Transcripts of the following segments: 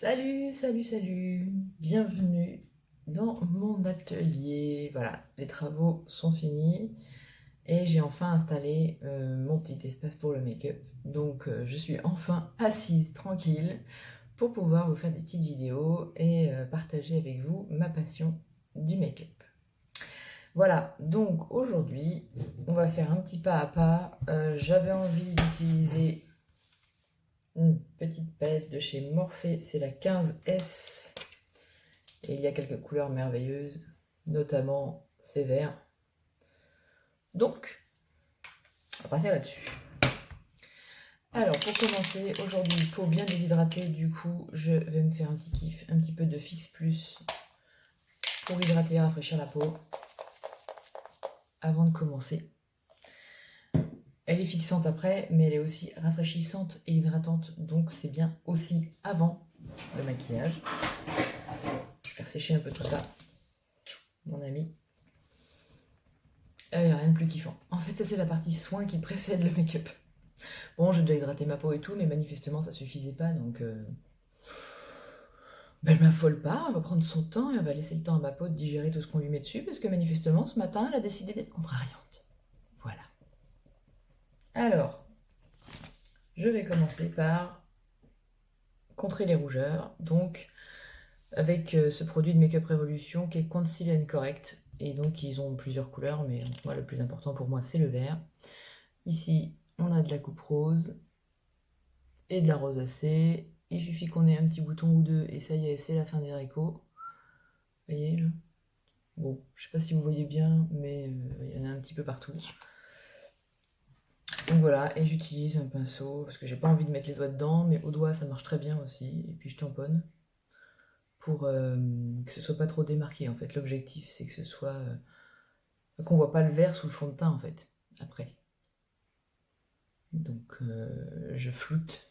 Salut, salut, salut! Bienvenue dans mon atelier. Voilà, les travaux sont finis et j'ai enfin installé mon petit espace pour le make-up. Donc je suis enfin assise tranquille pour pouvoir vous faire des petites vidéos et partager avec vous ma passion du make-up. Voilà, donc aujourd'hui, on va faire un petit pas à pas. J'avais envie d'utiliser une petite palette de chez Morphe, c'est la 15S. Et il y a quelques couleurs merveilleuses, notamment ces verts. Donc, on va partir là-dessus. Alors, pour commencer, aujourd'hui, pour bien déshydrater, du coup, je vais me faire un petit kiff, un petit peu de Fix Plus pour hydrater et rafraîchir la peau avant de commencer. Elle est fixante après, mais elle est aussi rafraîchissante et hydratante, donc c'est bien aussi avant le maquillage. Je vais faire sécher un peu tout ça, mon ami. Rien de plus kiffant. En fait, ça c'est la partie soin qui précède le make-up. Bon, j'ai déjà hydraté ma peau et tout, mais manifestement ça suffisait pas, donc ben, je m'affole pas, on va prendre son temps et on va laisser le temps à ma peau de digérer tout ce qu'on lui met dessus, parce que manifestement ce matin elle a décidé d'être contrariante. Voilà. Alors, je vais commencer par contrer les rougeurs, donc avec ce produit de Make-up Revolution qui est Conceal and Correct, et donc ils ont plusieurs couleurs, mais moi le plus important pour moi c'est le vert. Ici on a de la coupe rose et de la rosacée. Il suffit qu'on ait un petit bouton ou deux et ça y est, c'est la fin des récos. Vous voyez là? Bon, je sais pas si vous voyez bien, mais il y en a un petit peu partout. Donc voilà, et j'utilise un pinceau parce que j'ai pas envie de mettre les doigts dedans, mais au doigt ça marche très bien aussi. Et puis je tamponne pour que ce soit pas trop démarqué. En fait, l'objectif c'est que ce soit qu'on voit pas le vert sous le fond de teint en fait. Après, donc je floute.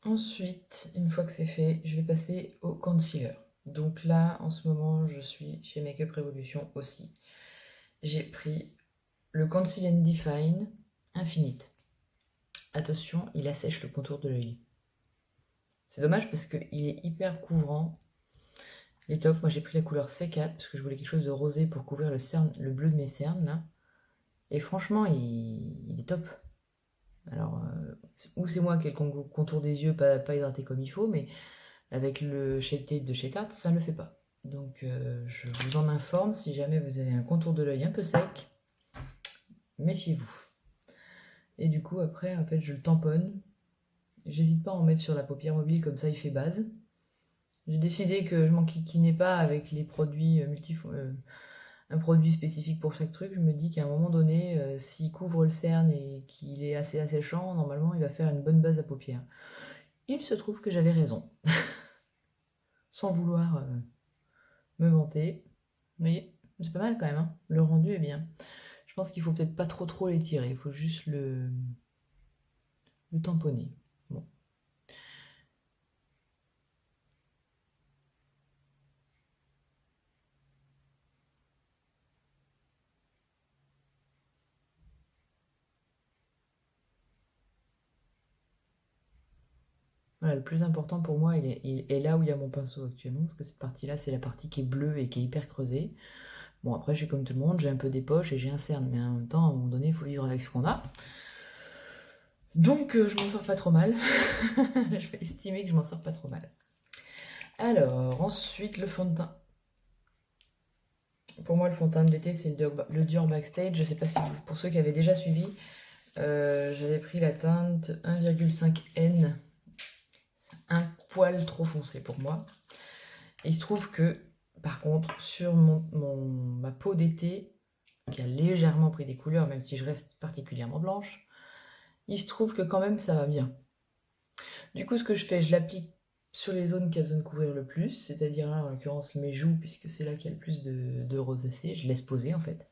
Ensuite, une fois que c'est fait, je vais passer au concealer. Donc là, en ce moment, je suis chez Make-up Revolution aussi. J'ai pris le Conceal and Define Infinite. Attention, il assèche le contour de l'œil. C'est dommage parce qu'il est hyper couvrant. Il est top. Moi, j'ai pris la couleur C4 parce que je voulais quelque chose de rosé pour couvrir le bleu de mes cernes, là. Et franchement, il est top. Alors, ou c'est moi qui ai le contour des yeux pas hydraté comme il faut, mais avec le Shade Tape de chez Tarte, ça ne le fait pas. Donc je vous en informe, si jamais vous avez un contour de l'œil un peu sec, méfiez-vous. Et du coup après en fait je le tamponne. J'hésite pas à en mettre sur la paupière mobile, comme ça il fait base. J'ai décidé que je m'enquiquinais pas avec les produits un produit spécifique pour chaque truc. Je me dis qu'à un moment donné, s'il couvre le cerne et qu'il est assez asséchant, normalement il va faire une bonne base à paupières. Il se trouve que j'avais raison. Sans vouloir me vanter. Mais c'est pas mal quand même, hein. Le rendu est bien. Je pense qu'il faut peut-être pas trop l'étirer, il faut juste le tamponner. Bon. Voilà, le plus important pour moi, il est là où il y a mon pinceau actuellement, parce que cette partie-là, c'est la partie qui est bleue et qui est hyper creusée. Bon, après, je suis comme tout le monde, j'ai un peu des poches et j'ai un cerne, mais en même temps, à un moment donné, il faut vivre avec ce qu'on a. Donc, je m'en sors pas trop mal. Je vais estimer que je m'en sors pas trop mal. Alors, ensuite, le fond de teint. Pour moi, le fond de teint de l'été, c'est le Dior Backstage. Je sais pas si pour ceux qui avaient déjà suivi, j'avais pris la teinte 1,5N. Un poil trop foncé pour moi. Et il se trouve que, par contre, sur ma peau d'été, qui a légèrement pris des couleurs, même si je reste particulièrement blanche, il se trouve que quand même ça va bien. Du coup, ce que je fais, je l'applique sur les zones qui a besoin de couvrir le plus, c'est-à-dire là, en l'occurrence, mes joues, puisque c'est là qu'il y a le plus de rosacée. Je laisse poser, en fait.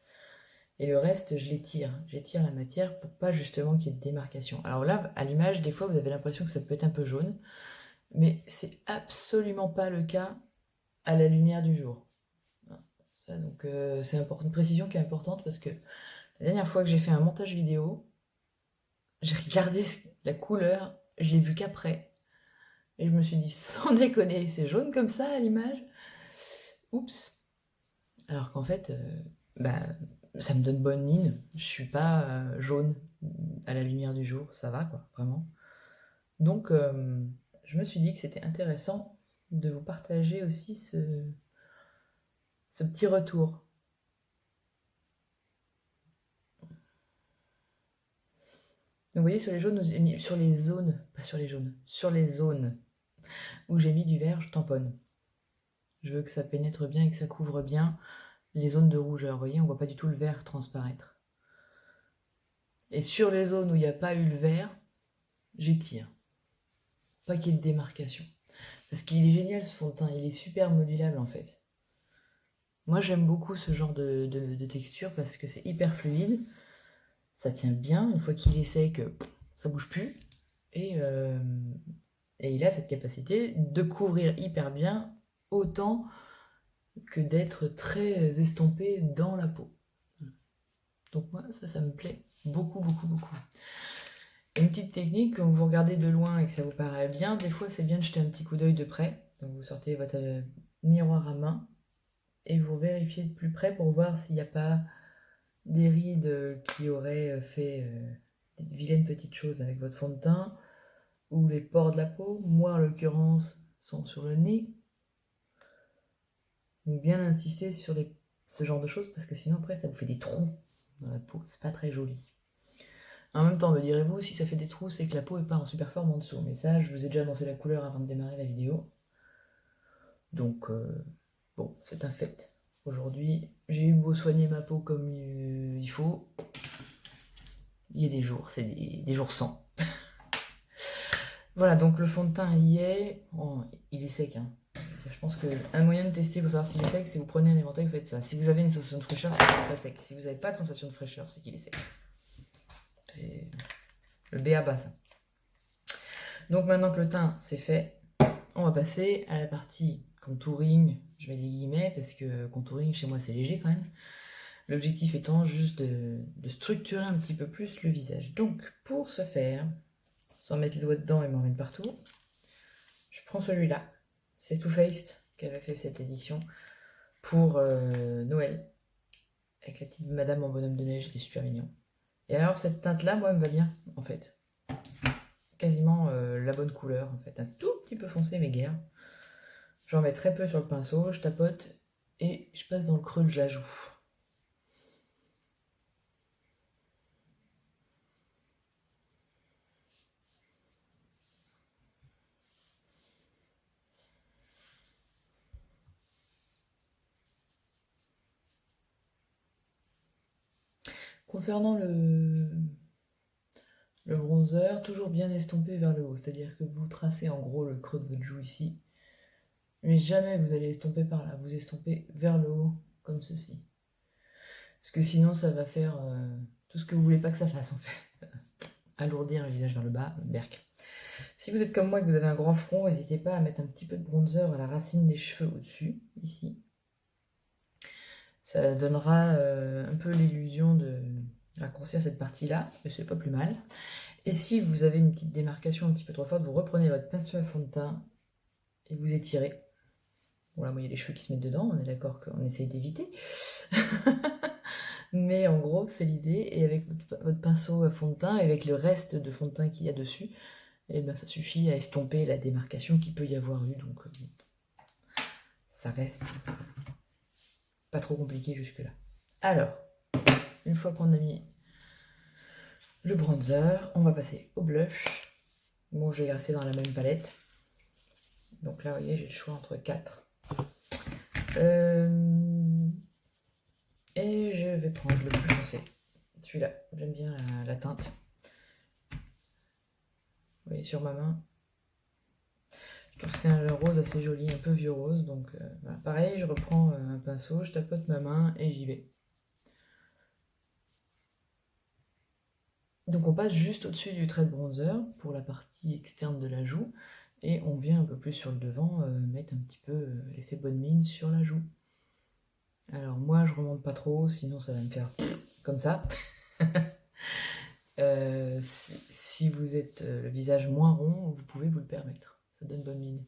Et le reste, je l'étire. J'étire la matière pour pas justement qu'il y ait de démarcation. Alors là, à l'image, des fois, vous avez l'impression que ça peut être un peu jaune, mais c'est absolument pas le cas à la lumière du jour. Ça, donc, c'est une précision qui est importante parce que la dernière fois que j'ai fait un montage vidéo, j'ai regardé la couleur, je l'ai vu qu'après. Et je me suis dit, sans déconner, c'est jaune comme ça à l'image. Oups. Alors qu'en fait, bah, ça me donne bonne mine. Je suis pas jaune à la lumière du jour, ça va quoi, vraiment. Donc, je me suis dit que c'était intéressant de vous partager aussi ce petit retour. Donc, vous voyez, sur les jaunes, sur les zones, pas sur les jaunes, sur les zones où j'ai mis du vert, je tamponne. Je veux que ça pénètre bien et que ça couvre bien les zones de rougeur. Vous voyez, on voit pas du tout le vert transparaître. Et sur les zones où il n'y a pas eu le vert, j'étire. Pas qu'il y ait de démarcation. Parce qu'il est génial ce fond de teint, il est super modulable en fait. Moi j'aime beaucoup ce genre de texture parce que c'est hyper fluide, ça tient bien, une fois qu'il est sec, ça bouge plus. Et il a cette capacité de couvrir hyper bien, autant que d'être très estompé dans la peau. Donc moi ça me plaît beaucoup, beaucoup, beaucoup. Et une petite technique, quand vous regardez de loin et que ça vous paraît bien, des fois c'est bien de jeter un petit coup d'œil de près. Donc vous sortez votre miroir à main et vous vérifiez de plus près pour voir s'il n'y a pas des rides qui auraient fait des vilaines petites choses avec votre fond de teint ou les pores de la peau. Moi en l'occurrence sont sur le nez. Donc bien insister sur ce genre de choses parce que sinon après ça vous fait des trous dans la peau, c'est pas très joli. En même temps, me direz-vous, si ça fait des trous, c'est que la peau est pas en super forme en dessous. Mais ça, je vous ai déjà annoncé la couleur avant de démarrer la vidéo. Donc, bon, c'est un fait. Aujourd'hui, j'ai eu beau soigner ma peau comme il faut. Il y a des jours, c'est des jours sans. Voilà, donc le fond de teint y est. Oh, il est sec, hein. Je pense qu'un moyen de tester pour savoir s'il est sec, c'est vous prenez un éventail, vous faites ça. Si vous avez une sensation de fraîcheur, c'est qu'il n'est pas sec. Si vous n'avez pas de sensation de fraîcheur, c'est qu'il est sec. C'est le b.a.-ba, ça. Donc maintenant que le teint c'est fait, on va passer à la partie contouring. Je mets des guillemets parce que contouring chez moi c'est léger quand même. L'objectif étant juste de structurer un petit peu plus le visage. Donc pour ce faire, sans mettre les doigts dedans et m'en mettre partout, je prends celui-là. C'est Too Faced qui avait fait cette édition pour Noël. Avec la petite madame en bonhomme de neige, était super mignon. Et alors cette teinte-là, moi, elle me va bien en fait. Quasiment la bonne couleur en fait. Un tout petit peu foncé mais guère. J'en mets très peu sur le pinceau, je tapote et je passe dans le creux de la joue. Concernant le bronzer, toujours bien estompé vers le haut, c'est-à-dire que vous tracez en gros le creux de votre joue ici, mais jamais vous allez estomper par là, vous estompez vers le haut, comme ceci. Parce que sinon ça va faire tout ce que vous voulez pas que ça fasse en fait. Alourdir le visage vers le bas, berk. Si vous êtes comme moi et que vous avez un grand front, n'hésitez pas à mettre un petit peu de bronzer à la racine des cheveux au-dessus, ici. Ça donnera un peu l'illusion de raccourcir cette partie-là, mais c'est pas plus mal. Et si vous avez une petite démarcation un petit peu trop forte, vous reprenez votre pinceau à fond de teint et vous étirez. Voilà, moi il y a les cheveux qui se mettent dedans, on est d'accord qu'on essaye d'éviter. Mais en gros, c'est l'idée. Et avec votre pinceau à fond de teint, et avec le reste de fond de teint qu'il y a dessus, et ben ça suffit à estomper la démarcation qu'il peut y avoir eu. Donc ça reste pas trop compliqué jusque-là. Alors, une fois qu'on a mis le bronzer, on va passer au blush. Bon, je vais grasser dans la même palette. Donc là, vous voyez, j'ai le choix entre 4. Et je vais prendre le plus foncé. Celui-là, j'aime bien la teinte. Vous voyez sur ma main. Je trouve que c'est un rose assez joli, un peu vieux rose. Donc voilà. Pareil, je reprends un pinceau, je tapote ma main et j'y vais. Donc on passe juste au-dessus du trait de bronzer pour la partie externe de la joue et on vient un peu plus sur le devant mettre un petit peu l'effet bonne mine sur la joue. Alors moi je remonte pas trop, sinon ça va me faire comme ça. Si vous êtes le visage moins rond, vous pouvez vous le permettre. Ça donne bonne mine.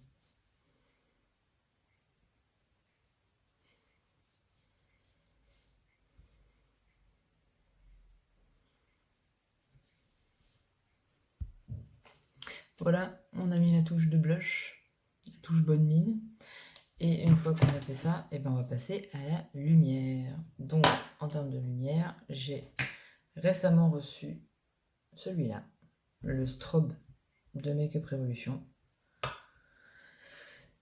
Voilà, on a mis la touche de blush, la touche bonne mine. Et une fois qu'on a fait ça, on va passer à la lumière. Donc, en termes de lumière, j'ai récemment reçu celui-là, le strobe de Make Up Revolution.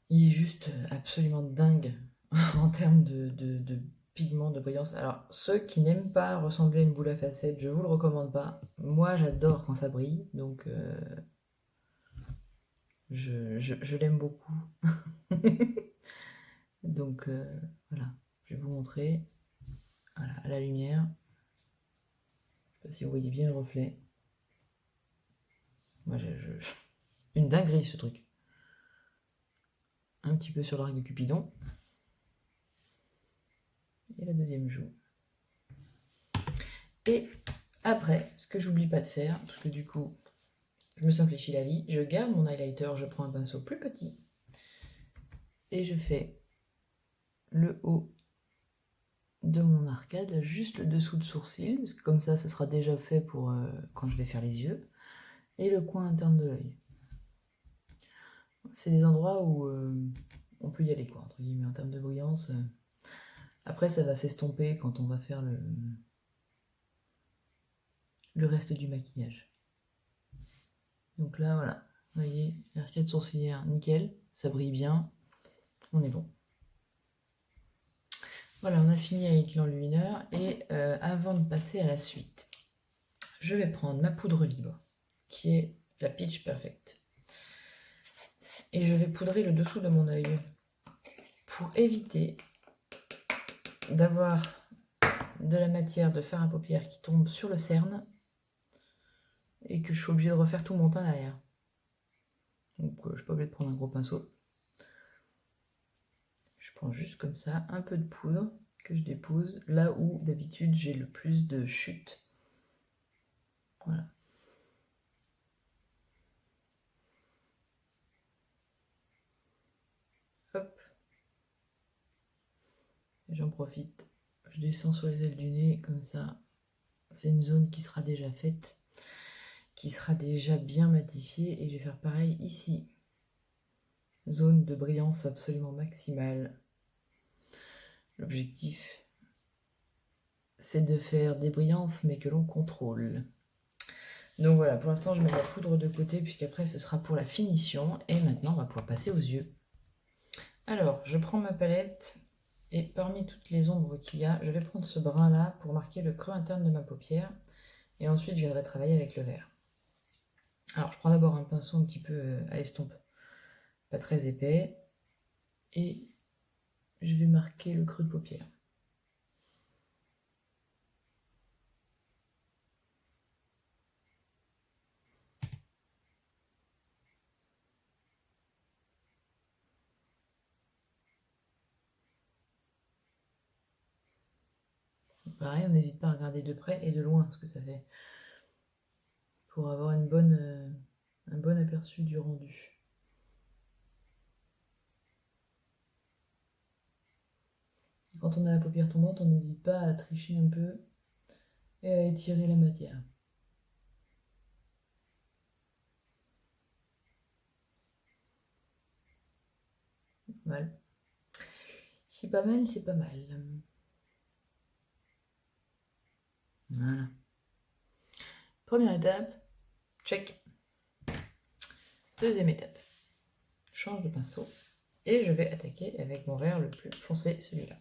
Il est juste absolument dingue en termes de pigments, de brillance. Alors, ceux qui n'aiment pas ressembler à une boule à facettes, je vous le recommande pas. Moi, j'adore quand ça brille, donc je l'aime beaucoup. Donc voilà, je vais vous montrer. Voilà, à la lumière. Je sais pas si vous voyez bien le reflet. Moi, une dinguerie ce truc. Un petit peu sur l'arc de Cupidon. Et la deuxième joue. Et après, ce que j'oublie pas de faire, parce que du coup, je me simplifie la vie, je garde mon highlighter, je prends un pinceau plus petit et je fais le haut de mon arcade, là, juste le dessous de sourcil, parce que comme ça sera déjà fait pour quand je vais faire les yeux, et le coin interne de l'œil. C'est des endroits où on peut y aller, quoi, entre guillemets, en termes de brillance. Après, ça va s'estomper quand on va faire le reste du maquillage. Donc là, voilà, vous voyez, l'arcade sourcilière, nickel, ça brille bien, on est bon. Voilà, on a fini avec l'enlumineur, et avant de passer à la suite, je vais prendre ma poudre libre, qui est la Pitch Perfect. Et je vais poudrer le dessous de mon œil, pour éviter d'avoir de la matière de fard à paupières qui tombe sur le cerne, et que je suis obligée de refaire tout mon teint derrière. Donc je suis pas obligée de prendre un gros pinceau. Je prends juste comme ça un peu de poudre que je dépose là où d'habitude j'ai le plus de chute. Voilà. Hop. Et j'en profite. Je descends sur les ailes du nez comme ça. C'est une zone qui sera déjà faite, qui sera déjà bien matifiée, et je vais faire pareil ici. Zone de brillance absolument maximale. L'objectif, c'est de faire des brillances mais que l'on contrôle. Donc voilà, pour l'instant je mets la poudre de côté puisqu'après ce sera pour la finition, et maintenant on va pouvoir passer aux yeux. Alors je prends ma palette et parmi toutes les ombres qu'il y a, je vais prendre ce brun là pour marquer le creux interne de ma paupière, et ensuite je viendrai travailler avec le vert. Alors je prends d'abord un pinceau un petit peu à estompe, pas très épais, et je vais marquer le creux de paupière. Pareil, on n'hésite pas à regarder de près et de loin ce que ça fait, pour avoir un bon aperçu du rendu. Quand on a la paupière tombante, on n'hésite pas à tricher un peu et à étirer la matière. Mal. C'est pas mal, c'est pas mal. Voilà. Première étape, check. Deuxième étape, change de pinceau et je vais attaquer avec mon vert le plus foncé, celui-là.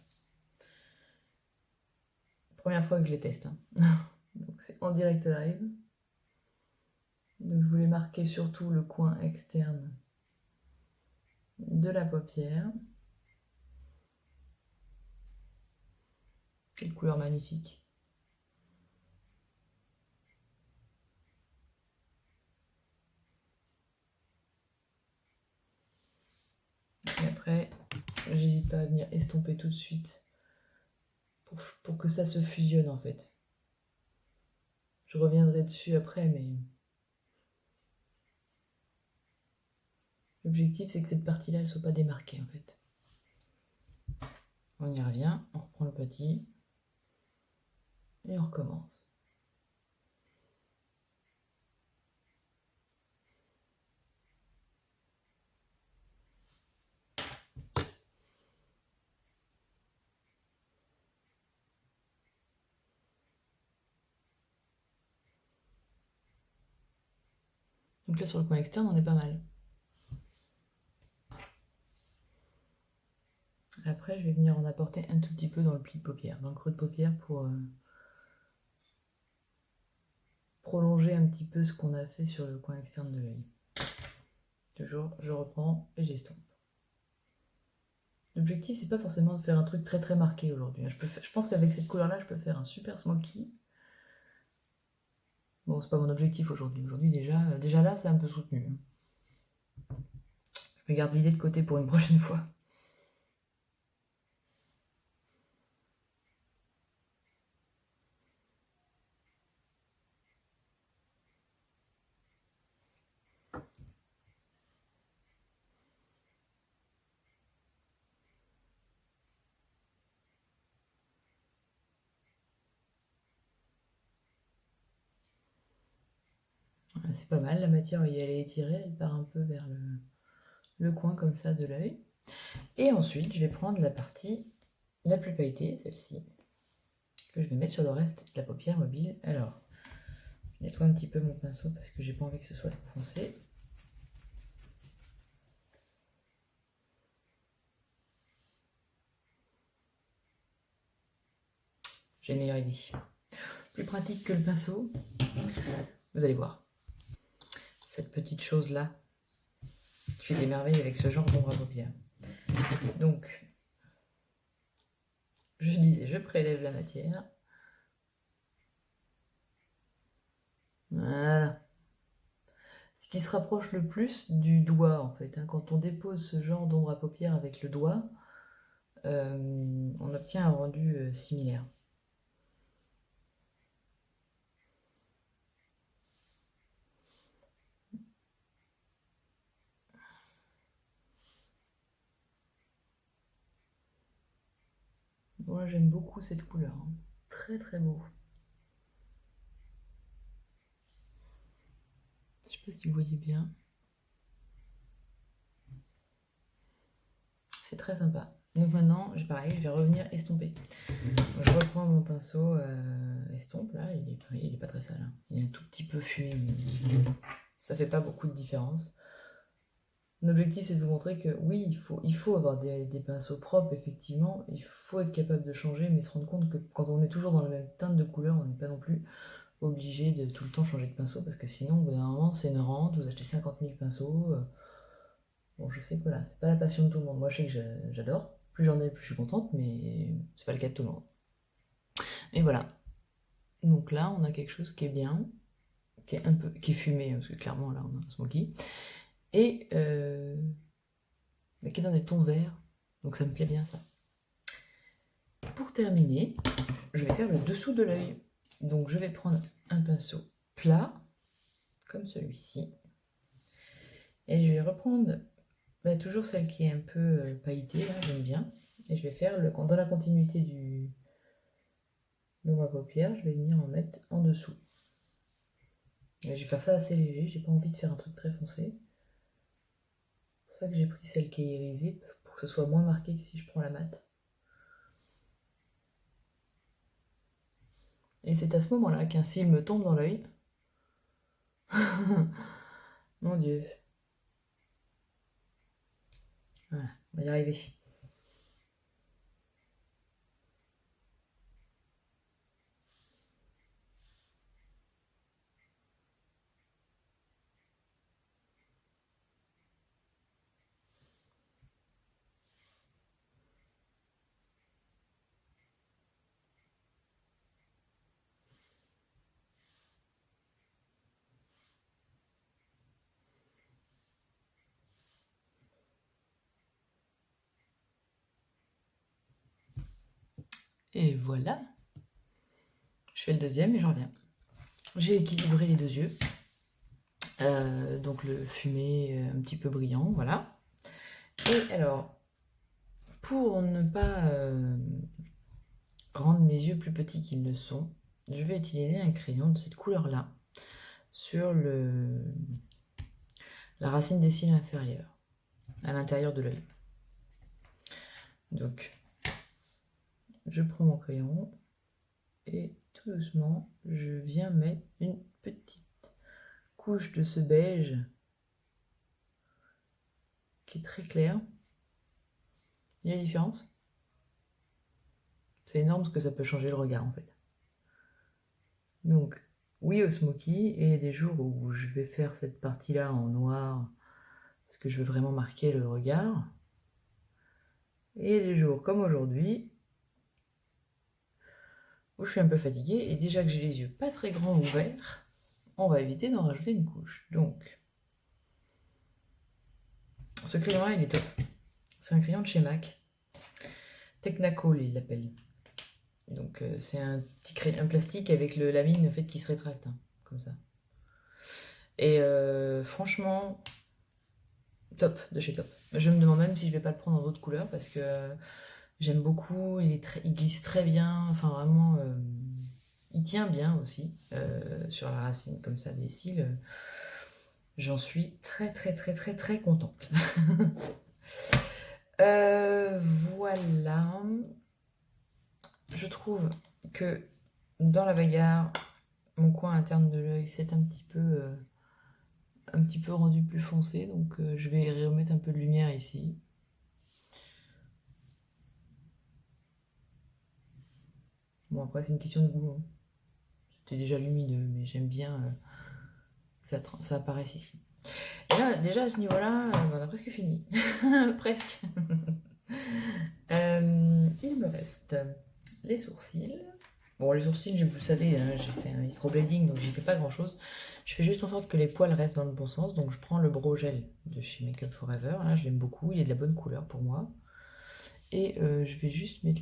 Première fois que je les teste, hein. Donc c'est en direct live. Donc je voulais marquer surtout le coin externe de la paupière. Quelle couleur magnifique. Et après, j'hésite pas à venir estomper tout de suite pour que ça se fusionne en fait. Je reviendrai dessus après, mais l'objectif c'est que cette partie-là, elle soit pas démarquée en fait. On y revient, on reprend le petit et on recommence. Donc là sur le coin externe, on est pas mal. Après, je vais venir en apporter un tout petit peu dans le pli de paupière, dans le creux de paupière pour prolonger un petit peu ce qu'on a fait sur le coin externe de l'œil. Toujours, je reprends et j'estompe. L'objectif, c'est pas forcément de faire un truc très très marqué aujourd'hui. Je pense qu'avec cette couleur-là, je peux faire un super smoky. Bon, c'est pas mon objectif aujourd'hui. Aujourd'hui, déjà là, c'est un peu soutenu. Je me garde l'idée de côté pour une prochaine fois. Voilà, c'est pas mal, la matière, elle est étirée, elle part un peu vers le coin comme ça de l'œil. Et ensuite, je vais prendre la partie la plus pailletée, celle-ci, que je vais mettre sur le reste de la paupière mobile. Alors, je nettoie un petit peu mon pinceau parce que j'ai pas envie que ce soit trop foncé. J'ai une meilleure idée. Plus pratique que le pinceau, vous allez voir. Cette petite chose-là qui fait des merveilles avec ce genre d'ombre à paupières. Donc, je disais, je prélève la matière. Voilà. Ce qui se rapproche le plus du doigt, en fait. Quand on dépose ce genre d'ombre à paupières avec le doigt, on obtient un rendu similaire. Moi, j'aime beaucoup cette couleur. Hein. Très très beau. Je sais pas si vous voyez bien. C'est très sympa. Donc maintenant, pareil, je vais revenir estomper. Donc, je reprends mon pinceau estompe, là, il est pas très sale. Hein. Il est un tout petit peu fumé, mais ça fait pas beaucoup de différence. L'objectif, c'est de vous montrer que oui, il faut avoir des pinceaux propres, effectivement. Il faut être capable de changer, mais se rendre compte que quand on est toujours dans la même teinte de couleur, on n'est pas non plus obligé de tout le temps changer de pinceau, parce que sinon, au bout d'un moment, c'est une rente, vous achetez 50 000 pinceaux. Bon, je sais que voilà, c'est pas la passion de tout le monde. Moi, je sais que j'adore. Plus j'en ai, plus je suis contente, mais c'est pas le cas de tout le monde. Et voilà. Donc là, on a quelque chose qui est bien, qui est fumé, parce que clairement, là, on a un smoky. Et qui est dans des tons verts. Donc ça me plaît bien, ça. Pour terminer, je vais faire le dessous de l'œil. Donc je vais prendre un pinceau plat, comme celui-ci. Et je vais reprendre toujours celle qui est un peu pailletée, là, j'aime bien. Et je vais faire, dans la continuité du l'ombre à paupières, je vais venir en mettre en dessous. Et je vais faire ça assez léger, j'ai pas envie de faire un truc très foncé. C'est pour ça que j'ai pris celle qui est irisée, pour que ce soit moins marqué que si je prends la mat. Et c'est à ce moment-là qu'un cil me tombe dans l'œil. Mon Dieu. Voilà, on va y arriver. Et voilà. Je fais le deuxième et je reviens. J'ai équilibré les deux yeux. Donc le fumé un petit peu brillant, voilà. Et alors, pour ne pas rendre mes yeux plus petits qu'ils ne sont, je vais utiliser un crayon de cette couleur-là sur la racine des cils inférieurs, à l'intérieur de l'œil. Donc, je prends mon crayon et tout doucement, je viens mettre une petite couche de ce beige qui est très clair. Il y a une différence? C'est énorme ce que ça peut changer le regard en fait. Donc, oui au smoky, et des jours où je vais faire cette partie-là en noir, parce que je veux vraiment marquer le regard. Et des jours comme aujourd'hui, où je suis un peu fatiguée, et déjà que j'ai les yeux pas très grands ouverts, on va éviter d'en rajouter une couche. Donc, ce crayon-là, il est top. C'est un crayon de chez MAC. Technacol, il l'appelle. Donc, c'est un petit crayon plastique avec la mine en fait, qui se rétracte, hein, comme ça. Et franchement, top, de chez top. Je me demande même si je vais pas le prendre en d'autres couleurs parce que j'aime beaucoup, il glisse très bien, enfin vraiment, il tient bien aussi sur la racine comme ça des cils. J'en suis très très très très très contente. Voilà. Je trouve que dans la bagarre, mon coin interne de l'œil s'est un petit peu rendu plus foncé, donc je vais remettre un peu de lumière ici. Bon, après, c'est une question de goût, hein. C'était déjà lumineux, mais j'aime bien ça apparaisse ici. Et là, déjà à ce niveau-là, on a presque fini. Presque. Il me reste les sourcils. Bon, les sourcils, vous savez, hein, j'ai fait un microblading, donc j'y fais pas grand-chose. Je fais juste en sorte que les poils restent dans le bon sens. Donc je prends le Brow Gel de chez Make Up Forever. Là, je l'aime beaucoup. Il est de la bonne couleur pour moi. Et je vais juste mettre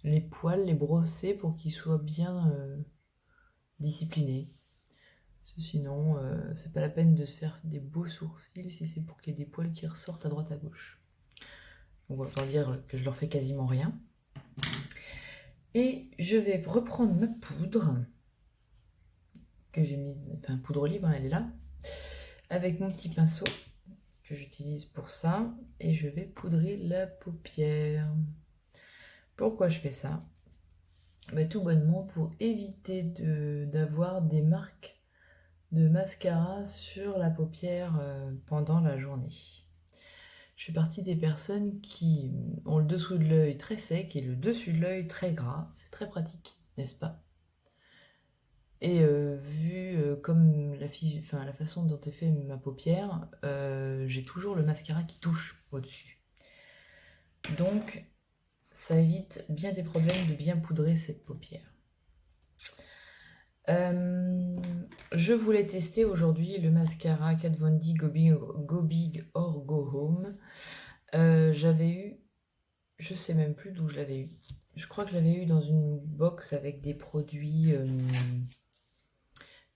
les poils, les brosser pour qu'ils soient bien disciplinés. Sinon, c'est pas la peine de se faire des beaux sourcils si c'est pour qu'il y ait des poils qui ressortent à droite à gauche. Donc autant dire que je leur fais quasiment rien. Et je vais reprendre ma poudre que j'ai mise, enfin poudre libre, hein, elle est là, avec mon petit pinceau que j'utilise pour ça, et je vais poudrer la paupière. Pourquoi je fais ça? Bah, tout bonnement pour éviter d'avoir des marques de mascara sur la paupière pendant la journée. Je fais partie des personnes qui ont le dessous de l'œil très sec et le dessus de l'œil très gras. C'est très pratique, n'est-ce pas? Et vu comme la façon dont est fait ma paupière, j'ai toujours le mascara qui touche au-dessus. Donc, ça évite bien des problèmes de bien poudrer cette paupière. Je voulais tester aujourd'hui le mascara Kat Von D Go Big or Go Home. J'avais eu, je sais même plus d'où je l'avais eu. Je crois que je l'avais eu dans une box avec des produits.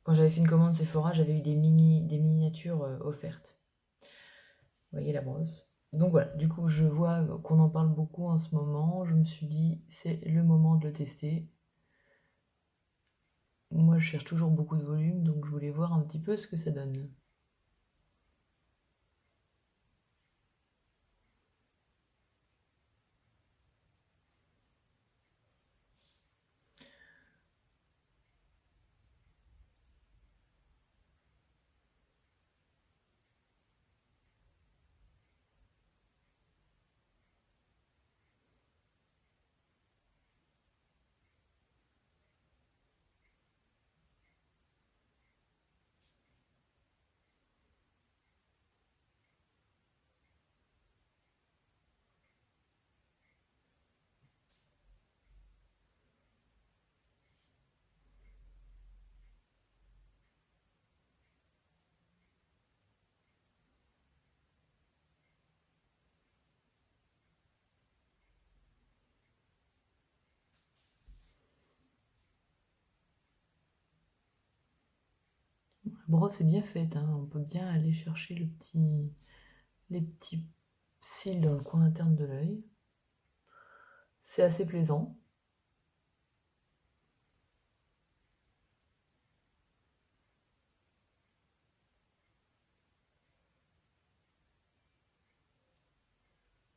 Quand j'avais fait une commande Sephora, j'avais eu des miniatures offertes. Vous voyez la brosse. Donc voilà, du coup je vois qu'on en parle beaucoup en ce moment. Je me suis dit c'est le moment de le tester. Moi je cherche toujours beaucoup de volume, donc je voulais voir un petit peu ce que ça donne. La brosse est bien faite, hein. On peut bien aller chercher les petits cils dans le coin interne de l'œil. C'est assez plaisant.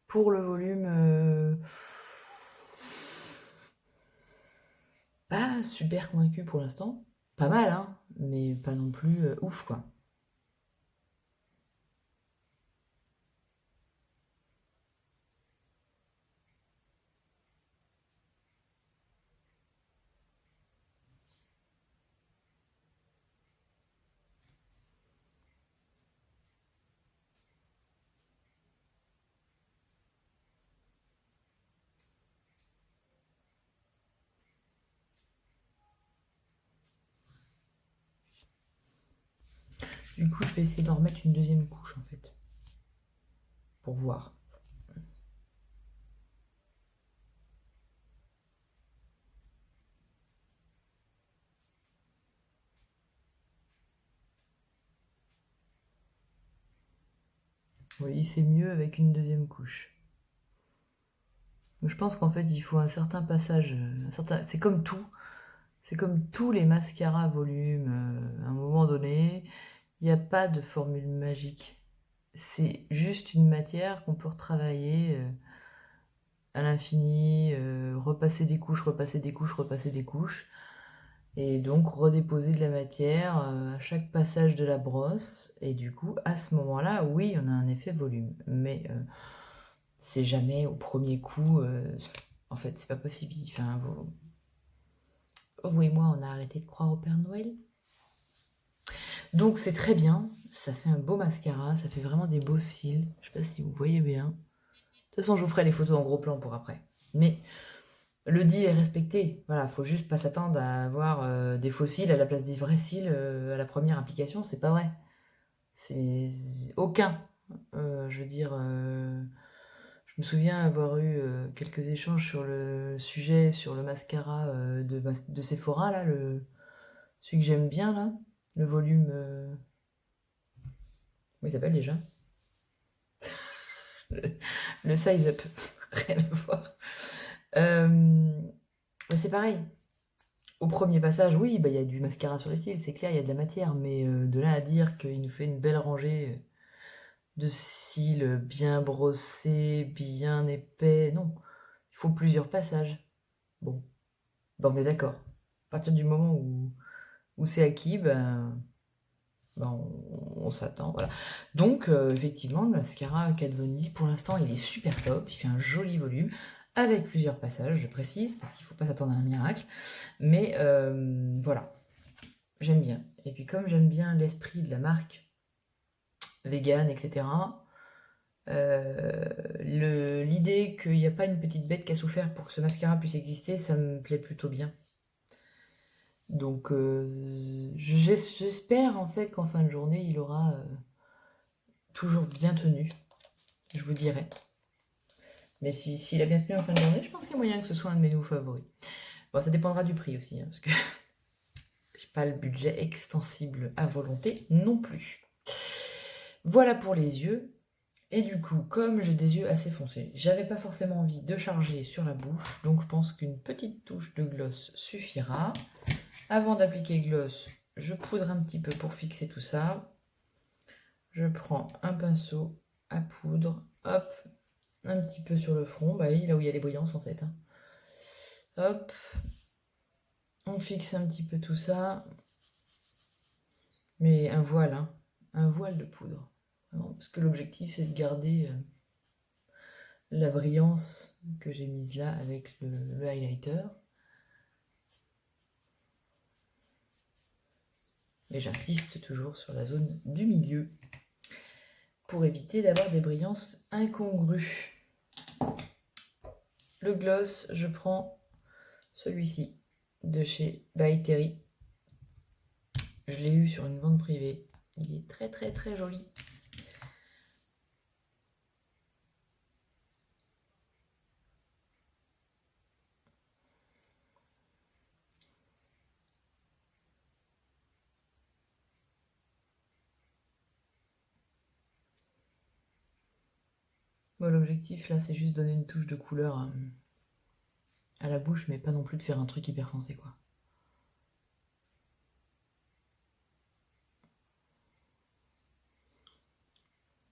Pour le volume, pas super convaincu pour l'instant. Pas mal, hein, mais pas non plus ouf, quoi. Du coup, je vais essayer d'en remettre une deuxième couche, en fait, pour voir. Oui, c'est mieux avec une deuxième couche. Je pense qu'en fait, il faut un certain passage, c'est comme tout. C'est comme tous les mascaras volume, à un moment donné, il n'y a pas de formule magique. C'est juste une matière qu'on peut retravailler à l'infini, repasser des couches, repasser des couches, repasser des couches. Et donc redéposer de la matière à chaque passage de la brosse. Et du coup, à ce moment-là, oui, on a un effet volume. Mais c'est jamais au premier coup. En fait, c'est pas possible. Enfin, vous et moi, on a arrêté de croire au Père Noël. Donc c'est très bien. Ça fait un beau mascara. Ça fait vraiment des beaux cils. Je sais pas si vous voyez bien. De toute façon, je vous ferai les photos en gros plan pour après. Mais le deal est respecté. Voilà, faut juste pas s'attendre à avoir des faux cils à la place des vrais cils à la première application. C'est pas vrai. C'est aucun. Je veux dire, je me souviens avoir eu quelques échanges sur le sujet, sur le mascara de Sephora, là, celui que j'aime bien, là, le volume. Comment il s'appelle déjà? Le size up. Rien à voir. C'est pareil. Au premier passage, oui, bah, il y a du mascara sur les cils, c'est clair, il y a de la matière, mais de là à dire qu'il nous fait une belle rangée de cils bien brossés, bien épais, non. Il faut plusieurs passages. Bon, bah, on est d'accord. À partir du moment où c'est acquis, ben, on s'attend, voilà. Donc, effectivement, le mascara Kat Von D, pour l'instant, il est super top, il fait un joli volume, avec plusieurs passages, je précise, parce qu'il ne faut pas s'attendre à un miracle. Mais voilà, j'aime bien. Et puis comme j'aime bien l'esprit de la marque, vegan, etc., l'idée qu'il n'y a pas une petite bête qui a souffert pour que ce mascara puisse exister, ça me plaît plutôt bien. Donc j'espère en fait qu'en fin de journée, il aura toujours bien tenu, je vous dirai. Mais s'il a bien tenu en fin de journée, je pense qu'il y a moyen que ce soit un de mes nouveaux favoris. Bon, ça dépendra du prix aussi, hein, parce que j'ai pas le budget extensible à volonté non plus. Voilà pour les yeux. Et du coup, comme j'ai des yeux assez foncés, j'avais pas forcément envie de charger sur la bouche, donc je pense qu'une petite touche de gloss suffira. Avant d'appliquer le gloss, je poudre un petit peu pour fixer tout ça. Je prends un pinceau à poudre, hop, un petit peu sur le front, bah oui, là où il y a les brillances en fait. Hein. Hop, on fixe un petit peu tout ça. Mais un voile de poudre. Vraiment, parce que l'objectif c'est de garder la brillance que j'ai mise là avec le highlighter. Et j'insiste toujours sur la zone du milieu pour éviter d'avoir des brillances incongrues. Le gloss, je prends celui-ci de chez By Terry. Je l'ai eu sur une vente privée. Il est très très très joli. Moi, l'objectif, là, c'est juste donner une touche de couleur à la bouche, mais pas non plus de faire un truc hyper foncé, quoi.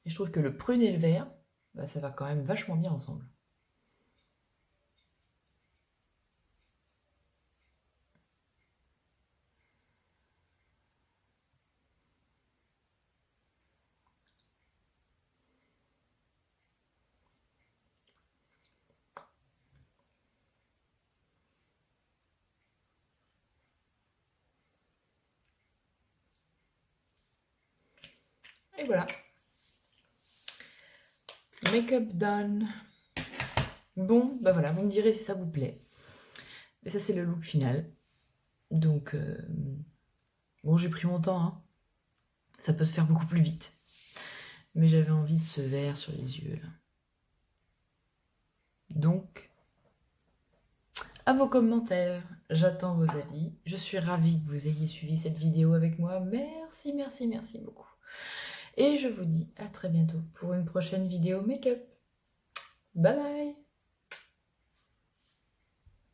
Et je trouve que le prune et le vert, bah, ça va quand même vachement bien ensemble. Et voilà. Make-up done. Bon, bah voilà, vous me direz si ça vous plaît. Et ça, c'est le look final. Donc, bon, j'ai pris mon temps, hein. Ça peut se faire beaucoup plus vite. Mais j'avais envie de ce vert sur les yeux, là. Donc, à vos commentaires, j'attends vos avis. Je suis ravie que vous ayez suivi cette vidéo avec moi. Merci, merci, merci beaucoup. Et je vous dis à très bientôt pour une prochaine vidéo make-up. Bye bye!